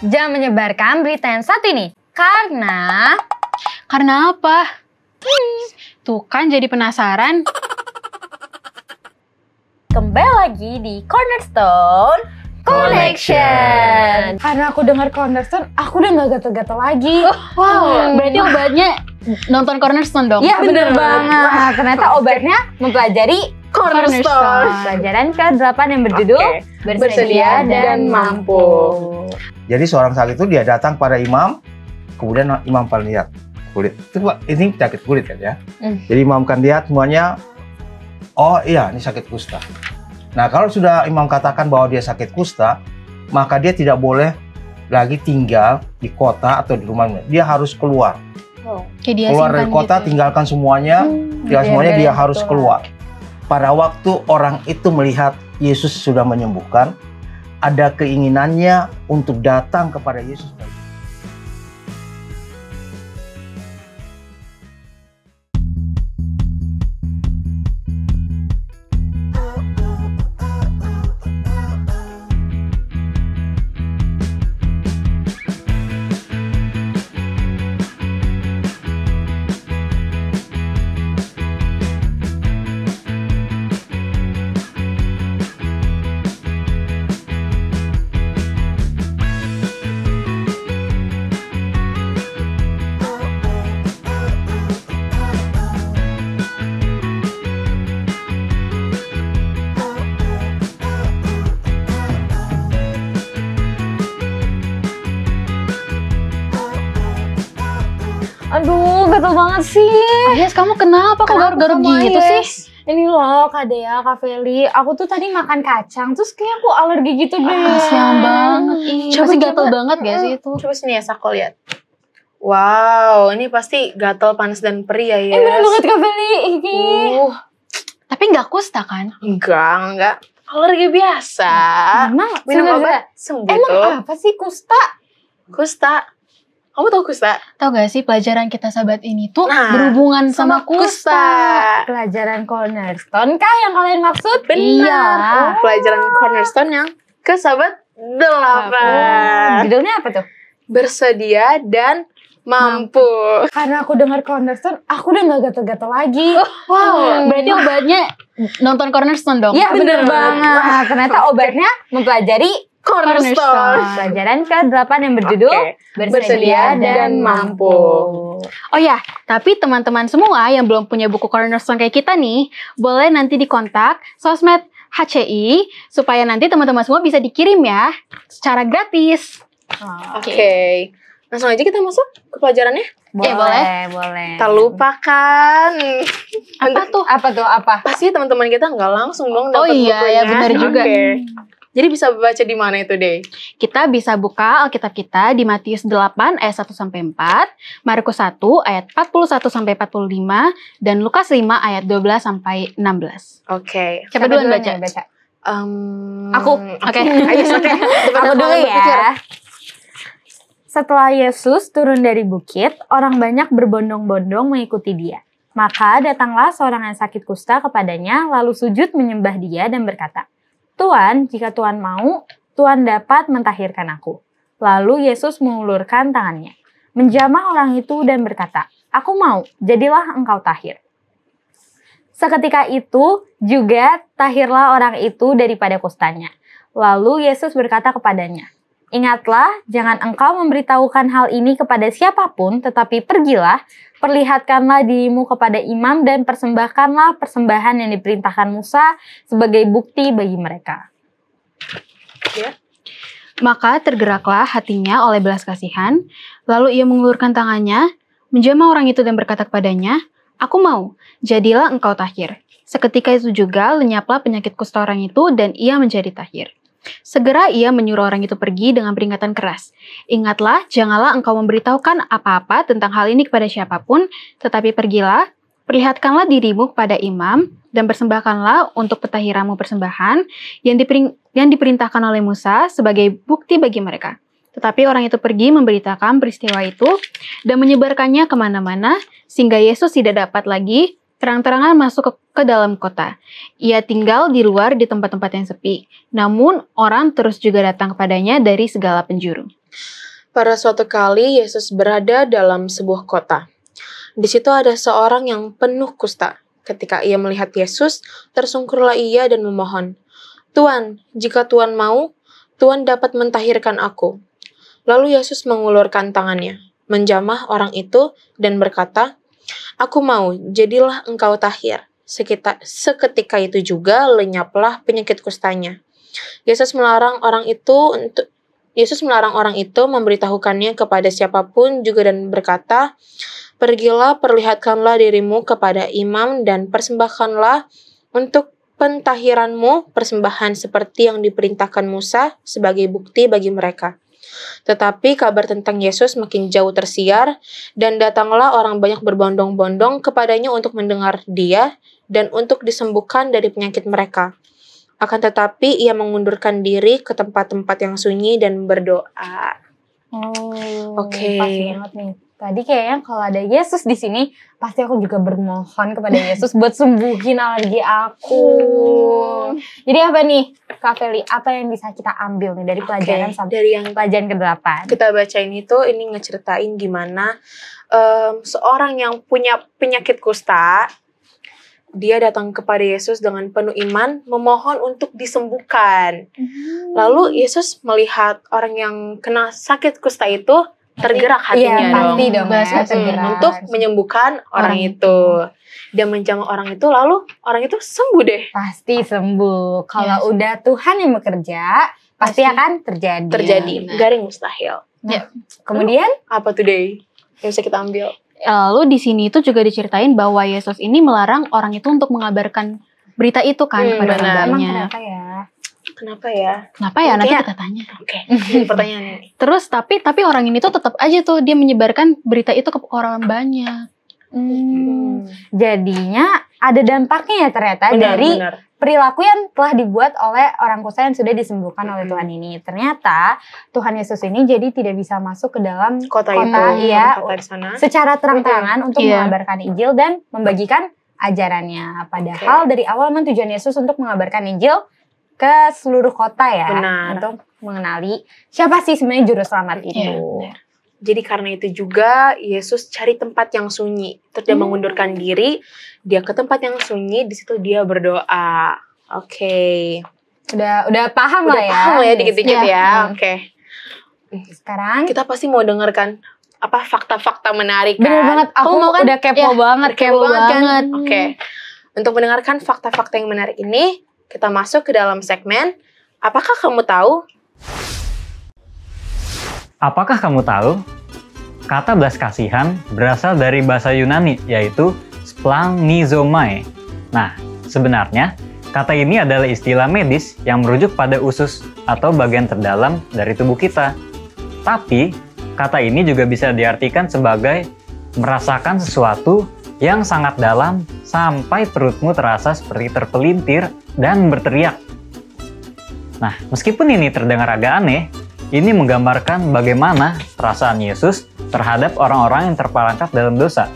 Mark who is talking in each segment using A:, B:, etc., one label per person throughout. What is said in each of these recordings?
A: Jangan menyebarkan berita yang satu ini. Karena
B: apa? Tuh kan jadi penasaran.
A: Kembali lagi di Cornerstone Connection. Karena aku dengar Cornerstone, aku udah gak gatel-gatel lagi.
B: Wow, berarti obatnya nonton Cornerstone dong?
A: Iya bener banget. Nah, ternyata obatnya mempelajari
B: Cornerstone.
A: Pelajaran ke-8 yang berjudul Bersedia dan Mampu.
C: Jadi seorang sakit itu dia datang pada imam, kemudian imam akan lihat kulit. Itu ini sakit kulit kan ya. Jadi imam akan lihat semuanya, oh iya ini sakit kusta. Nah kalau sudah imam katakan bahwa dia sakit kusta, maka dia tidak boleh lagi tinggal di kota atau di rumahnya. Dia harus keluar. Keluar dari kota, gitu. Tinggalkan semuanya, dia harus keluar. Pada waktu orang itu melihat Yesus sudah menyembuhkan, ada keinginannya untuk datang kepada Yesus.
A: Aduh, gatel banget sih.
B: Ayes, kamu kenapa kok garuk-garuk gitu sih?
A: Ini loh, Kak Dea, Kak Feli. Aku tuh tadi makan kacang, terus kayak aku alergi gitu deh.
B: Siang banget. Pasti gatel banget gak sih itu?
D: Coba sini ya, Sako lihat. Wow, ini pasti gatel, panas, dan perih ya, Yes.
A: Bener banget, Kak Feli.
B: Tapi gak kusta kan?
D: Enggak. Alergi biasa.
A: Emang,
D: minum obat sembuh tuh.
A: Emang apa sih kusta?
D: Kusta. Kamu tahu kusta?
B: Tahu gak sih pelajaran kita sahabat ini tuh berhubungan sama kusta.
A: Pelajaran Cornerstone kah yang kalian maksud?
D: Benar.
A: Iya.
D: Pelajaran Cornerstone yang ke sahabat 8.
A: Judulnya apa tuh?
D: Bersedia dan mampu.
A: Karena aku dengar Cornerstone, aku udah gak gatel-gatel lagi.
B: Wow, berarti obatnya nonton Cornerstone dong?
A: Iya bener banget. Nah, ternyata obatnya mempelajari
D: Cornerstone.
A: Pelajaran ke-8 yang berjudul
D: Bersedia dan Mampu.
B: Oh ya, tapi teman-teman semua yang belum punya buku Cornerstone kayak kita nih, boleh nanti dikontak sosmed HCI supaya nanti teman-teman semua bisa dikirim ya secara gratis.
D: Oke. Langsung aja kita masuk ke pelajarannya?
A: Boleh.
D: Tak lupakan.
A: Apa tuh?
D: Pasti teman-teman kita nggak langsung dong
B: Oh
D: dapat
B: iya,
D: bukunya.
B: ya benar juga.
D: Jadi bisa baca di mana itu, Deh?
B: Kita bisa buka Alkitab kita di Matius 8 ayat 1 sampai 4, Markus 1 ayat 41 sampai 45, dan Lukas 5 ayat 12 sampai 16.
D: Oke.
B: Siapa duluan baca?
A: Aku.
D: Oke.
A: Aku dulu ya. Setelah Yesus turun dari bukit, orang banyak berbondong-bondong mengikuti dia. Maka datanglah seorang yang sakit kusta kepadanya, lalu sujud menyembah dia dan berkata, "Tuan, jika Tuan mau, Tuan dapat mentahirkan aku." Lalu Yesus mengulurkan tangannya, menjamah orang itu dan berkata, "Aku mau, jadilah engkau tahir." Seketika itu juga tahirlah orang itu daripada kustanya. Lalu Yesus berkata kepadanya, "Ingatlah, jangan engkau memberitahukan hal ini kepada siapapun, tetapi pergilah, perlihatkanlah dirimu kepada imam dan persembahkanlah persembahan yang diperintahkan Musa sebagai bukti bagi mereka."
D: Ya.
B: Maka tergeraklah hatinya oleh belas kasihan, lalu ia mengulurkan tangannya, menjamah orang itu dan berkata kepadanya, "Aku mau, jadilah engkau tahir." Seketika itu juga lenyaplah penyakit kusta orang itu dan ia menjadi tahir. Segera ia menyuruh orang itu pergi dengan peringatan keras. "Ingatlah, janganlah engkau memberitahukan apa-apa tentang hal ini kepada siapapun, tetapi pergilah, perlihatkanlah dirimu kepada imam, dan persembahkanlah untuk petahiranmu persembahan yang diperintahkan oleh Musa sebagai bukti bagi mereka." Tetapi orang itu pergi memberitakan peristiwa itu dan menyebarkannya kemana-mana, sehingga Yesus tidak dapat lagi terang-terangan masuk ke dalam kota. Ia tinggal di luar di tempat-tempat yang sepi. Namun orang terus juga datang kepadanya dari segala penjuru.
D: Pada suatu kali, Yesus berada dalam sebuah kota. Di situ ada seorang yang penuh kusta. Ketika ia melihat Yesus, tersungkurlah ia dan memohon, "Tuan, jika Tuan mau, Tuan dapat mentahirkan aku." Lalu Yesus mengulurkan tangannya, menjamah orang itu dan berkata, "Aku mau, jadilah engkau tahir." Seketika itu juga lenyaplah penyakit kustanya. Yesus melarang orang itu memberitahukannya kepada siapapun juga dan berkata, "Pergilah, perlihatkanlah dirimu kepada imam dan persembahkanlah untuk pentahiranmu persembahan seperti yang diperintahkan Musa sebagai bukti bagi mereka." Tetapi kabar tentang Yesus makin jauh tersiar, dan datanglah orang banyak berbondong-bondong kepadanya untuk mendengar dia dan untuk disembuhkan dari penyakit mereka. Akan tetapi ia mengundurkan diri ke tempat-tempat yang sunyi dan berdoa. Oke.
A: Pas banget nih. Tadi kayaknya kalau ada Yesus di sini, pasti aku juga bermohon kepada Yesus buat sembuhin alergi aku. Jadi apa nih, Kak Feli? Apa yang bisa kita ambil nih dari pelajaran sampai
D: dari yang
A: pelajaran ke-8?
D: kita bacain itu, ini ngeceritain gimana seorang yang punya penyakit kusta, dia datang kepada Yesus dengan penuh iman, memohon untuk disembuhkan. Lalu Yesus melihat orang yang kena sakit kusta itu, tergerak hatinya
A: pasti dong
B: ya,
A: tergerak.
D: untuk menyembuhkan orang itu. Dia menjamah orang itu, lalu orang itu sembuh deh.
A: Pasti sembuh. Kalau udah Tuhan yang bekerja, pasti akan terjadi.
B: Benar.
D: Gak ada yang mustahil.
A: Kemudian
D: Apa tuh deh yang bisa kita ambil?
B: Lalu di sini itu juga diceritain bahwa Yesus ini melarang orang itu untuk mengabarkan berita itu kan kepada orang
D: benar.
A: emang
B: banyak.
A: kenapa ya?
D: Kenapa ya?
B: Kenapa ya? Nanti
D: Kayak-
B: kita tanya.
D: Oke, ini pertanyaan ini.
B: Terus tapi orang ini tuh tetap aja tuh dia menyebarkan berita itu ke orang banyak.
A: Jadinya ada dampaknya ya ternyata dari
D: Benar.
A: perilaku yang telah dibuat oleh orang kusta yang sudah disembuhkan oleh Tuhan ini. Ternyata Tuhan Yesus ini jadi tidak bisa masuk ke dalam
D: Kota
A: Kota,
D: itu,
A: iya.
D: kota di sana.
A: secara terang-terangan untuk
B: Iya.
A: mengabarkan Injil dan membagikan ajarannya. Padahal dari awal memang tujuan Yesus untuk mengabarkan Injil ke seluruh kota ya.
D: Benar.
A: Untuk mengenali siapa sih sebenarnya juru selamat itu.
B: Iya,
D: Jadi karena itu juga Yesus cari tempat yang sunyi. Terus dia mengundurkan diri, dia ke tempat yang sunyi, di situ dia berdoa. Oke.
A: Udah paham
D: Udah
A: lah ya.
D: paham lah ya dikit-dikit
B: Iya.
D: ya. Oke.
A: Sekarang
D: Kita pasti mau dengarkan apa fakta-fakta menarik kan?
A: bener banget, aku
B: Kamu mau kan?
A: udah kepo
B: Ya,
A: banget.
D: Kepo banget kan?
B: banget.
D: Oke. Untuk mendengarkan fakta-fakta yang menarik ini, kita masuk ke dalam segmen Apakah kamu tahu?
E: Apakah kamu tahu? Kata belas kasihan berasal dari bahasa Yunani, yaitu splangizomai. Nah, sebenarnya kata ini adalah istilah medis yang merujuk pada usus atau bagian terdalam dari tubuh kita. Tapi, kata ini juga bisa diartikan sebagai merasakan sesuatu yang sangat dalam sampai perutmu terasa seperti terpelintir dan berteriak. Nah, meskipun ini terdengar agak aneh, ini menggambarkan bagaimana perasaan Yesus terhadap orang-orang yang terperangkap dalam dosa.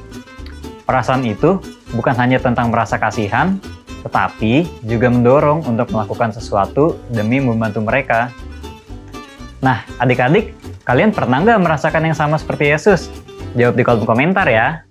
E: Perasaan itu bukan hanya tentang merasa kasihan, tetapi juga mendorong untuk melakukan sesuatu demi membantu mereka. Nah, adik-adik, kalian pernah nggak merasakan yang sama seperti Yesus? Jawab di kolom komentar ya.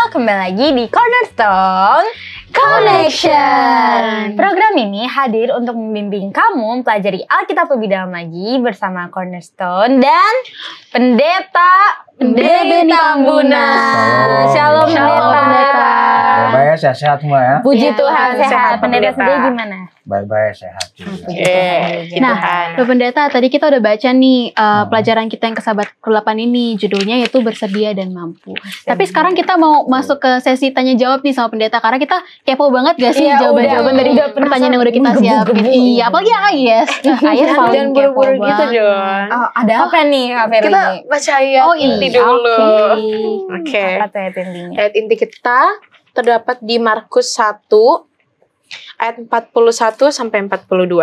A: Kembali lagi di Cornerstone Connection. Program ini hadir untuk membimbing kamu mempelajari Alkitab lebih dalam lagi bersama Cornerstone dan Pendeta Debbie Tambuna. Shalom, Pendeta.
C: Baik-baik, sehat-sehat semua ya.
A: Puji
B: Ya,
A: Tuhan,
D: sehat,
A: sehat. Pendeta
D: Pendeta.
A: sendiri gimana?
C: Baik-baik, sehat juga.
A: Puji Tuhan.
B: Nah, Loh Pendeta, tadi kita udah baca nih pelajaran kita yang ke-8 ini, judulnya yaitu bersedia dan mampu. Tapi sekarang kita mau masuk ke sesi tanya jawab nih sama Pendeta, karena kita kepo banget gak sih
A: Iya,
B: jawaban-jawaban
A: udah
B: dari pertanyaan yang udah kita
A: menggebu-gebu.
B: siapin. Iya, apalagi Ayes. Ayes paling
D: Jangan
B: kepo
D: buru-buru gitu
B: banget.
D: dong.
A: Oh, ada apa nih Kak Ferry?
D: Kita baca ayat
B: Oh iya,
D: inti dulu.
B: oke.
D: Oke.
A: Apa tuh ayat intinya?
D: Ayat inti kita terdapat di Markus 1 ayat 41 sampai 42.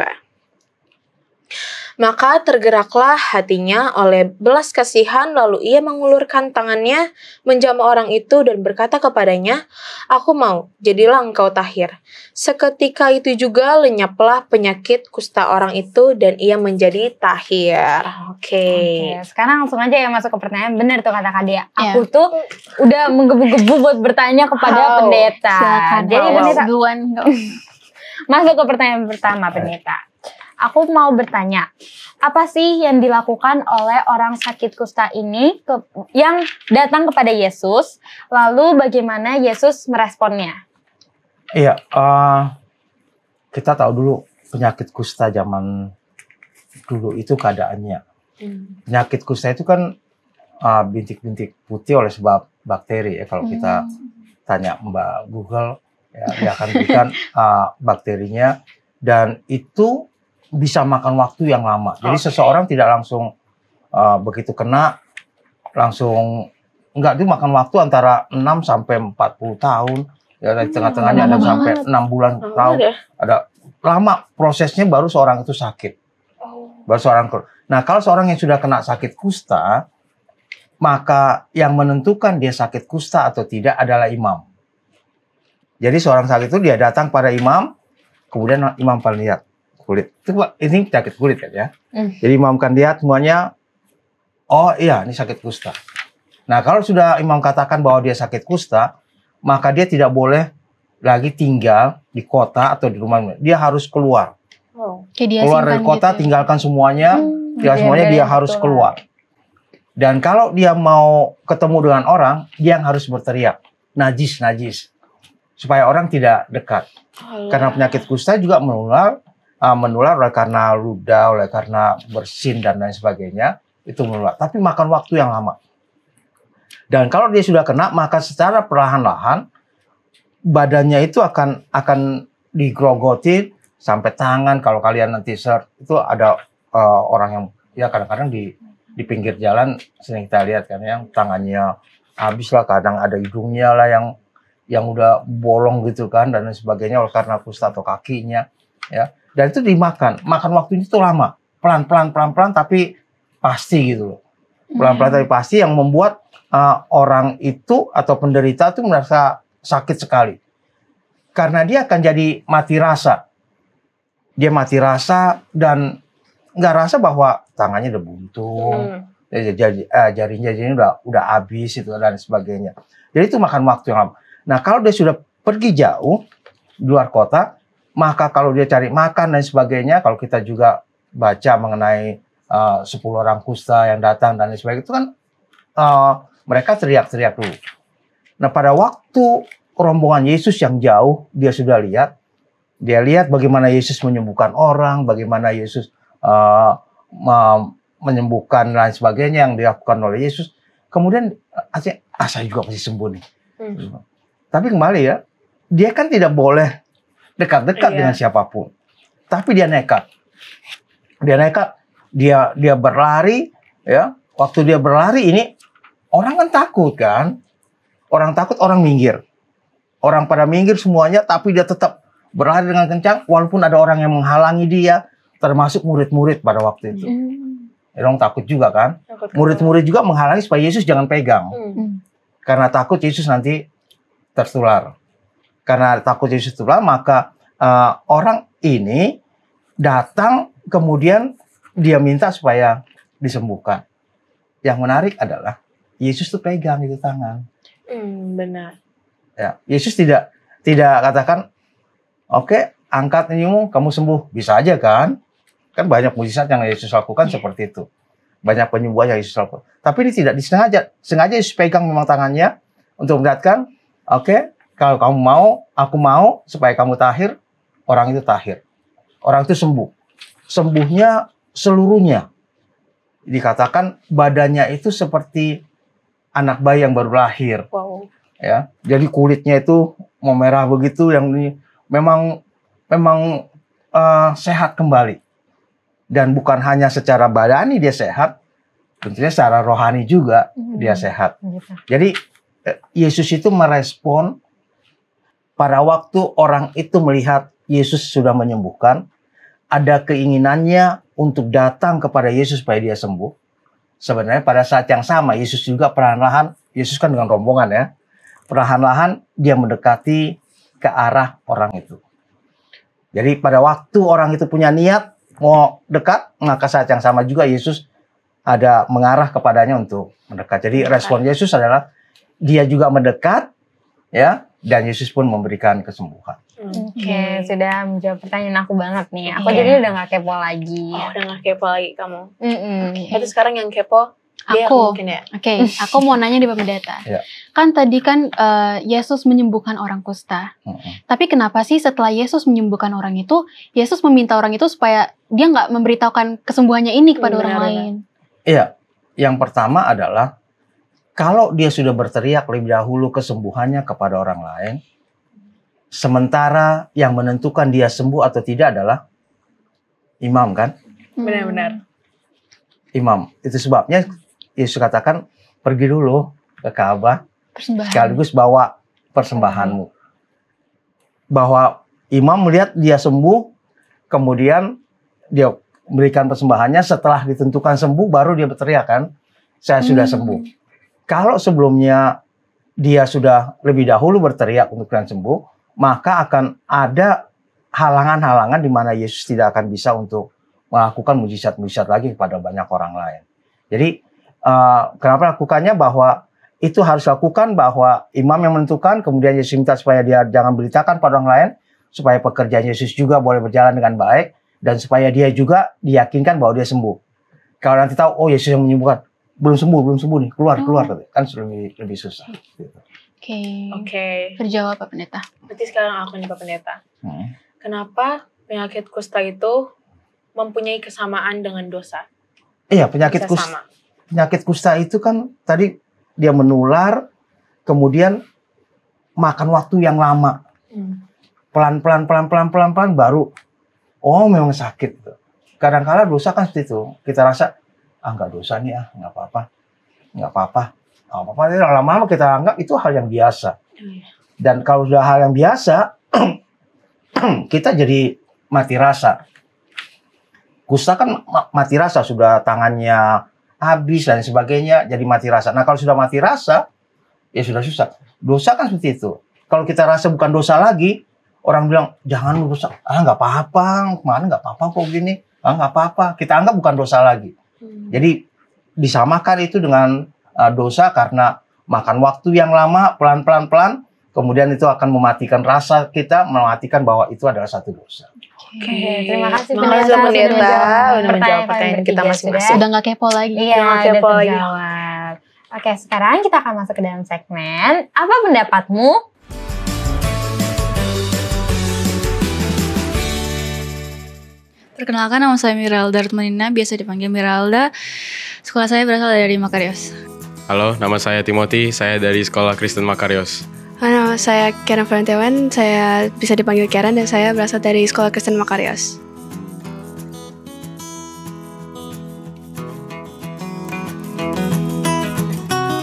D: Maka tergeraklah hatinya oleh belas kasihan, lalu ia mengulurkan tangannya menjamah orang itu dan berkata kepadanya, "Aku mau, jadilah engkau tahir." Seketika itu juga lenyaplah penyakit kusta orang itu dan ia menjadi tahir. Oke.
A: Sekarang langsung aja ya masuk ke pertanyaan. Bener tuh kata Kak Dea. Aku tuh udah menggebu-gebu buat bertanya kepada pendeta.
B: Silakan.
A: Jadi pendeta
B: duluan.
A: masuk ke pertanyaan pertama, pendeta. Aku mau bertanya, apa sih yang dilakukan oleh orang sakit kusta ini yang datang kepada Yesus, lalu bagaimana Yesus meresponnya?
C: Iya, kita tahu dulu penyakit kusta zaman dulu itu keadaannya. Penyakit kusta itu kan bintik-bintik putih oleh sebab bakteri ya. Kalau kita tanya Mbak Google, ya, dia akan berikan bakterinya, dan itu bisa makan waktu yang lama. Jadi seseorang tidak langsung begitu kena langsung, enggak, dia makan waktu antara 6 sampai 40 tahun. Ya, di tengah-tengahnya ada sampai 6 bulan tahun. Ada lama prosesnya baru seorang itu sakit. Baru seorang. Nah, kalau seorang yang sudah kena sakit kusta, maka yang menentukan dia sakit kusta atau tidak adalah imam. Jadi seorang sakit itu dia datang pada imam, kemudian imam akan lihat kulit. Ini penyakit kulit kan ya. Jadi imam akan lihat semuanya, oh iya ini sakit kusta. Nah, kalau sudah imam katakan bahwa dia sakit kusta, maka dia tidak boleh lagi tinggal di kota atau di rumah. Dia harus keluar. Keluar dari kota, gitu. Tinggalkan semuanya. Dia harus keluar. Dan kalau dia mau ketemu dengan orang, dia yang harus berteriak, najis, najis. Supaya orang tidak dekat. Karena penyakit kusta juga menular oleh karena ludah, oleh karena bersin dan lain sebagainya, itu menular. Tapi makan waktu yang lama. Dan kalau dia sudah kena, maka secara perlahan-lahan badannya itu akan digrogoti sampai tangan. Kalau kalian nanti search, itu ada orang yang ya kadang-kadang di pinggir jalan sering kita lihat kan, yang tangannya habis lah, kadang ada hidungnya lah yang udah bolong gitu kan, dan lain sebagainya oleh karena kusta, atau kakinya ya. Dan itu dimakan waktunya itu lama, pelan-pelan tapi pasti gitu loh. Pelan-pelan tapi pasti, yang membuat orang itu atau penderita itu merasa sakit sekali. Karena dia akan jadi mati rasa. Dia mati rasa dan nggak rasa bahwa tangannya udah buntung, jarinya udah habis itu dan sebagainya. Jadi itu makan waktu yang lama. Nah, kalau dia sudah pergi jauh di luar kota, maka kalau dia cari makan dan sebagainya, kalau kita juga baca mengenai 10 orang kusta yang datang dan sebagainya, itu kan mereka teriak-teriak dulu. Nah, pada waktu rombongan Yesus yang jauh, dia sudah lihat bagaimana Yesus menyembuhkan orang, bagaimana Yesus menyembuhkan dan sebagainya yang dilakukan oleh Yesus. Kemudian saya juga pasti sembuh nih. Tapi kembali ya, dia kan tidak boleh dekat-dekat dengan siapapun. Tapi dia nekat. Dia berlari ya. Waktu dia berlari ini, orang kan takut kan. Orang takut, orang minggir. Orang pada minggir semuanya, tapi dia tetap berlari dengan kencang walaupun ada orang yang menghalangi dia, termasuk murid-murid pada waktu itu. Orang takut juga kan. Murid-murid juga menghalangi supaya Yesus jangan pegang. Karena takut Yesus nanti tertular. Karena takut Yesus tertular, maka orang ini datang kemudian dia minta supaya disembuhkan. Yang menarik adalah Yesus tuh pegang itu tangan.
D: Benar.
C: Ya, Yesus tidak katakan, oke, angkat inimu, kamu sembuh. Bisa aja kan? Kan banyak mujizat yang Yesus lakukan seperti itu. Banyak penyembuhan yang Yesus lakukan. Tapi ini tidak disengaja. Sengaja Yesus pegang memang tangannya untuk melihatkan, oke, kalau kamu mau, aku mau supaya kamu tahir, orang itu tahir. Orang itu sembuh. Sembuhnya seluruhnya. Dikatakan badannya itu seperti anak bayi yang baru lahir.
D: Wow.
C: Ya, jadi kulitnya itu memerah begitu, yang ini memang sehat kembali. Dan bukan hanya secara badani dia sehat, tentunya secara rohani juga dia sehat. Jadi Yesus itu merespon pada waktu orang itu melihat Yesus sudah menyembuhkan, ada keinginannya untuk datang kepada Yesus supaya dia sembuh. Sebenarnya pada saat yang sama Yesus juga perlahan-lahan, Yesus kan dengan rombongan ya, perlahan-lahan dia mendekati ke arah orang itu. Jadi pada waktu orang itu punya niat mau dekat, maka saat yang sama juga Yesus ada mengarah kepadanya untuk mendekat. Jadi respon Yesus adalah dia juga mendekat, ya, dan Yesus pun memberikan kesembuhan.
A: Oke, sudah menjawab pertanyaan aku banget nih. Aku jadi udah gak kepo lagi.
D: Oh, udah gak kepo lagi kamu. Itu sekarang yang kepo dia
B: Aku.
D: mungkin ya.
B: Oke, aku mau nanya di Pak Pendeta.
C: Ya.
B: Kan tadi kan Yesus menyembuhkan orang kusta. Tapi kenapa sih setelah Yesus menyembuhkan orang itu, Yesus meminta orang itu supaya dia nggak memberitahukan kesembuhannya ini kepada orang lain?
C: Iya, yang pertama adalah kalau dia sudah berteriak lebih dahulu kesembuhannya kepada orang lain, sementara yang menentukan dia sembuh atau tidak adalah imam kan?
D: Benar-benar.
C: Imam. Itu sebabnya Yesus katakan pergi dulu ke Ka'bah sekaligus bawa persembahanmu. Bahwa imam melihat dia sembuh, kemudian dia berikan persembahannya, setelah ditentukan sembuh baru dia berteriak kan, saya sudah sembuh. Kalau sebelumnya dia sudah lebih dahulu berteriak untuk yang sembuh, maka akan ada halangan-halangan di mana Yesus tidak akan bisa untuk melakukan mujizat-mujizat lagi kepada banyak orang lain. Jadi kenapa lakukannya, bahwa itu harus lakukan, bahwa imam yang menentukan, kemudian Yesus minta supaya dia jangan beritakan pada orang lain, supaya pekerjaan Yesus juga boleh berjalan dengan baik, dan supaya dia juga diyakinkan bahwa dia sembuh. Kalau nanti tahu, oh Yesus yang menyembuhkan, belum sembuh nih, keluar, kan lebih susah. Gitu.
B: Oke. Terjawab Pak Pendeta.
D: Berarti sekarang aku nih Pak Pendeta. Kenapa penyakit kusta itu mempunyai kesamaan dengan dosa?
C: Iya, penyakit kusta itu kan tadi dia menular, kemudian makan waktu yang lama. Pelan-pelan baru, oh memang sakit. Kadang-kadang dosa kan seperti itu. Kita rasa, enggak dosa nih, enggak apa-apa. Lama-lama kita anggap itu hal yang biasa. Dan kalau sudah hal yang biasa, kita jadi mati rasa. Kusta kan mati rasa, sudah tangannya habis dan sebagainya, jadi mati rasa. Nah kalau sudah mati rasa, ya sudah susah. Dosa kan seperti itu. Kalau kita rasa bukan dosa lagi, orang bilang, jangan dosa. Nggak apa-apa, kemarin nggak apa-apa kok gini. Nggak apa-apa, kita anggap bukan dosa lagi. Jadi disamakan itu dengan dosa karena makan waktu yang lama, pelan-pelan, kemudian itu akan mematikan rasa kita, mematikan bahwa itu adalah satu dosa.
A: Oke, terima kasih
D: Pendeta
A: udah
D: menjawab pertanyaan kita masing-masing.
B: Udah nggak kepo lagi.
A: Iya, udah terjawab. Oke, sekarang kita akan masuk ke dalam segmen Apa Pendapatmu?
F: Perkenalkan, nama saya Miralda Rutmanina, biasa dipanggil Miralda. Sekolah saya berasal dari Makarios.
G: Halo, nama saya Timothy, saya dari Sekolah Kristen Makarios.
H: Nama saya Karen Valentiawan, saya bisa dipanggil Karen dan saya berasal dari Sekolah Kristen Makarios.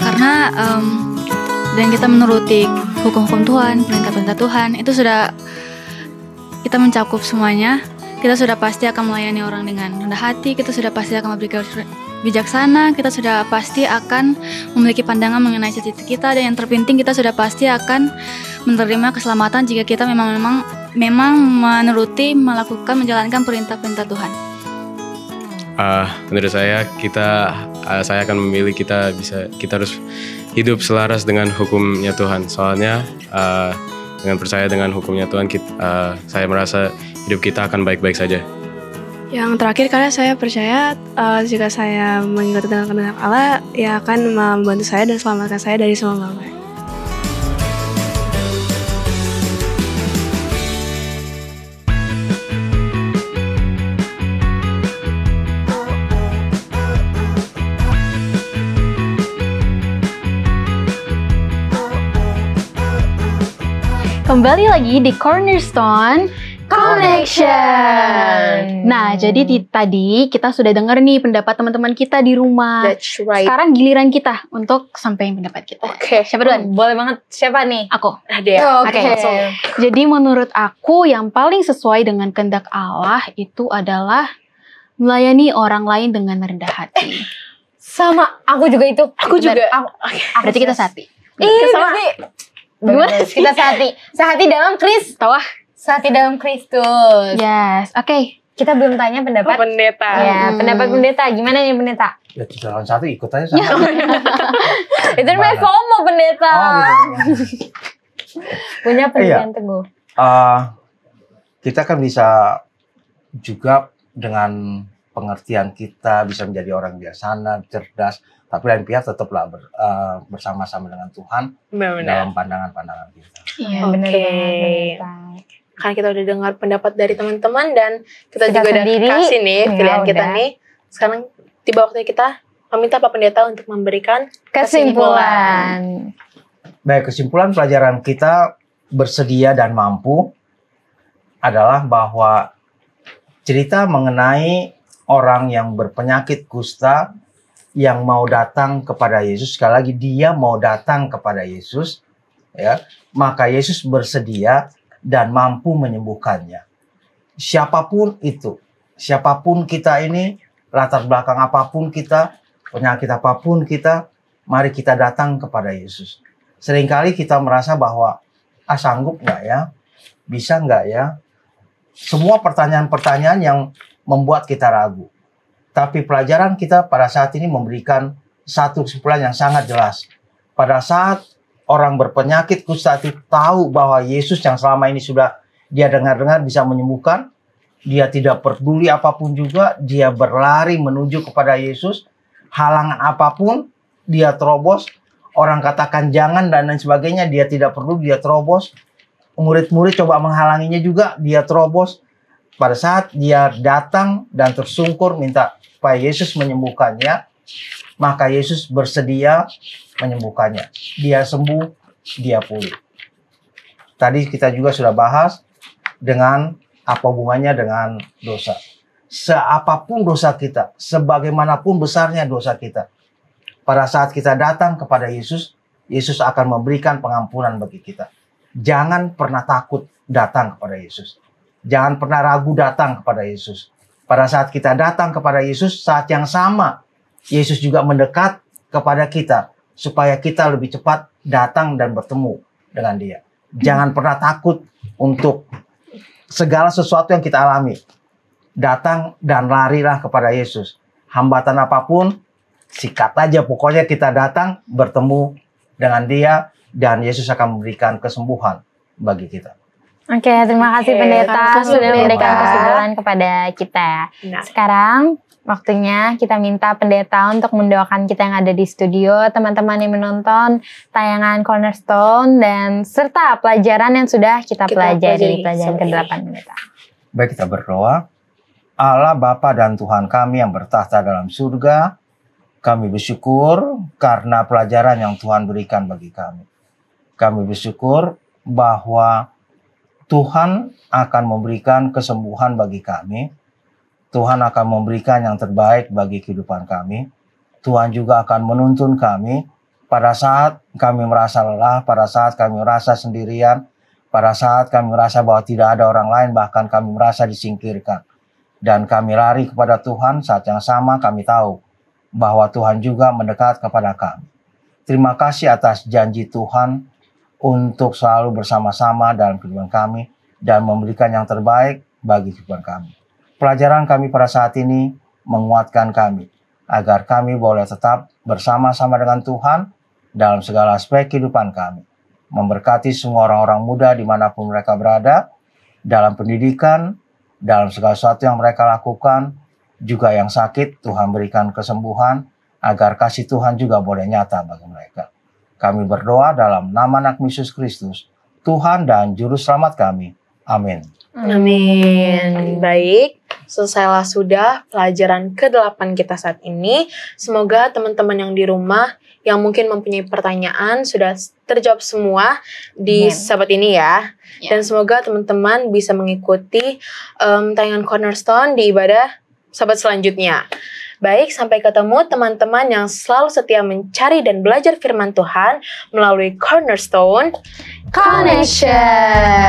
F: Karena dan kita menuruti hukum-hukum Tuhan, perintah-perintah Tuhan, itu sudah kita mencakup semuanya. Kita sudah pasti akan melayani orang dengan rendah hati, kita sudah pasti akan memberikan bijaksana, kita sudah pasti akan memiliki pandangan mengenai cita-cita kita, dan yang terpenting kita sudah pasti akan menerima keselamatan jika kita memang menuruti, melakukan, menjalankan perintah-perintah Tuhan.
G: Menurut saya saya akan memilih kita harus hidup selaras dengan hukumnya Tuhan. Soalnya dengan percaya dengan hukumnya Tuhan, saya merasa hidup kita akan baik-baik saja.
H: Yang terakhir, karena saya percaya jika saya mengikuti dengan kehendak Allah, ia akan membantu saya dan selamatkan saya dari semua bahaya.
B: Kembali lagi di Cornerstone.
A: Connection.
B: Nah, jadi tadi kita sudah dengar nih pendapat teman-teman kita di rumah.
D: That's right.
B: Sekarang giliran kita untuk sampaikan pendapat kita.
D: Oke.
B: Siapa duluan?
A: Boleh banget. Siapa nih?
B: Aku.
D: Ada ya.
A: Oke.
B: Jadi menurut aku yang paling sesuai dengan kehendak Allah itu adalah melayani orang lain dengan rendah hati.
A: Sama, aku juga itu.
D: Aku juga.
B: Berarti kita sehati.
A: Berarti gimana? Kita sehati dalam Kristus. Sehati dalam Kristus.
B: Yes, oke.
A: Kita belum tanya pendapat.
D: Pendeta.
A: Ya, pendapat pendeta. Gimana nih pendeta?
C: Ya 3 lawan 1 ikut aja sama.
A: Itu namanya
C: Gimana?
A: FOMO pendeta.
C: Oh, gitu.
A: Punya pendidikan teguh.
C: Kita kan bisa juga dengan pengertian kita bisa menjadi orang bijaksana, cerdas, tapi lain pihak tetaplah bersama-sama dengan Tuhan dalam pandangan-pandangan kita.
B: Iya,
A: Benar
D: Oke.
A: banget pendeta.
D: Kan kita udah dengar pendapat dari teman-teman dan kita
A: Kita
D: juga udah
A: sendiri,
D: kasih nih
A: ya
D: pilihan kita
A: udah.
D: nih. Sekarang tiba waktunya kita meminta Pak Pendeta untuk memberikan
A: Kesimpulan.
C: Baik, kesimpulan pelajaran kita bersedia dan mampu adalah bahwa cerita mengenai orang yang berpenyakit kusta yang mau datang kepada Yesus, sekali lagi dia mau datang kepada Yesus, ya, maka Yesus bersedia dan mampu menyembuhkannya. Siapapun itu, siapapun kita ini, latar belakang apapun kita, penyakit apapun kita, mari kita datang kepada Yesus. Seringkali kita merasa bahwa, sanggup nggak ya? Bisa nggak ya? Semua pertanyaan-pertanyaan yang membuat kita ragu. Tapi pelajaran kita pada saat ini memberikan satu kesimpulan yang sangat jelas. Pada saat orang berpenyakit kusta itu tahu bahwa Yesus yang selama ini sudah dia dengar-dengar bisa menyembuhkan, dia tidak peduli apapun juga, dia berlari menuju kepada Yesus, halangan apapun dia terobos, orang katakan jangan dan lain sebagainya, dia tidak perlu, dia terobos. Murid-murid coba menghalanginya juga, dia terobos. Pada saat dia datang dan tersungkur minta supaya Yesus menyembuhkannya, maka Yesus bersedia menyembuhkannya. Dia sembuh, dia pulih. Tadi kita juga sudah bahas dengan apa hubungannya dengan dosa. Seapapun dosa kita, sebagaimanapun besarnya dosa kita, pada saat kita datang kepada Yesus, Yesus akan memberikan pengampunan bagi kita. Jangan pernah takut datang kepada Yesus. Jangan pernah ragu datang kepada Yesus. Pada saat kita datang kepada Yesus, saat yang sama, Yesus juga mendekat kepada kita supaya kita lebih cepat datang dan bertemu dengan Dia. Jangan pernah takut untuk segala sesuatu yang kita alami. Datang dan larilah kepada Yesus. Hambatan apapun, sikat aja. Pokoknya kita datang, bertemu dengan Dia, dan Yesus akan memberikan kesembuhan bagi kita.
A: Oke, terima kasih pendeta
D: kasih,
A: sudah
D: pendeta.
A: memberikan kesimpulan kepada kita.
D: Nah.
A: Sekarang waktunya kita minta pendeta untuk mendoakan kita yang ada di studio, teman-teman yang menonton tayangan Cornerstone, dan serta pelajaran yang sudah kita pelajari pelajaran ke-8 pendeta.
C: Baik, kita berdoa. Allah Bapa dan Tuhan kami yang bertahta dalam surga, kami bersyukur karena pelajaran yang Tuhan berikan bagi kami. Kami bersyukur bahwa Tuhan akan memberikan kesembuhan bagi kami. Tuhan akan memberikan yang terbaik bagi kehidupan kami. Tuhan juga akan menuntun kami pada saat kami merasa lelah, pada saat kami merasa sendirian, pada saat kami merasa bahwa tidak ada orang lain, bahkan kami merasa disingkirkan. Dan kami lari kepada Tuhan, saat yang sama kami tahu bahwa Tuhan juga mendekat kepada kami. Terima kasih atas janji Tuhan untuk selalu bersama-sama dalam kehidupan kami dan memberikan yang terbaik bagi kehidupan kami. Pelajaran kami pada saat ini menguatkan kami agar kami boleh tetap bersama-sama dengan Tuhan dalam segala aspek kehidupan kami. Memberkati semua orang-orang muda dimanapun mereka berada, dalam pendidikan, dalam segala sesuatu yang mereka lakukan, juga yang sakit Tuhan berikan kesembuhan agar kasih Tuhan juga boleh nyata bagi mereka. Kami berdoa dalam nama Anak Yesus Kristus, Tuhan dan Juru Selamat kami. Amin.
D: Amin. Baik, selesailah sudah pelajaran ke-8 kita saat ini. Semoga teman-teman yang di rumah yang mungkin mempunyai pertanyaan sudah terjawab semua di sahabat ini ya. Dan semoga teman-teman bisa mengikuti tayangan Cornerstone di ibadah sahabat selanjutnya. Baik, sampai ketemu teman-teman yang selalu setia mencari dan belajar firman Tuhan melalui Cornerstone Connection.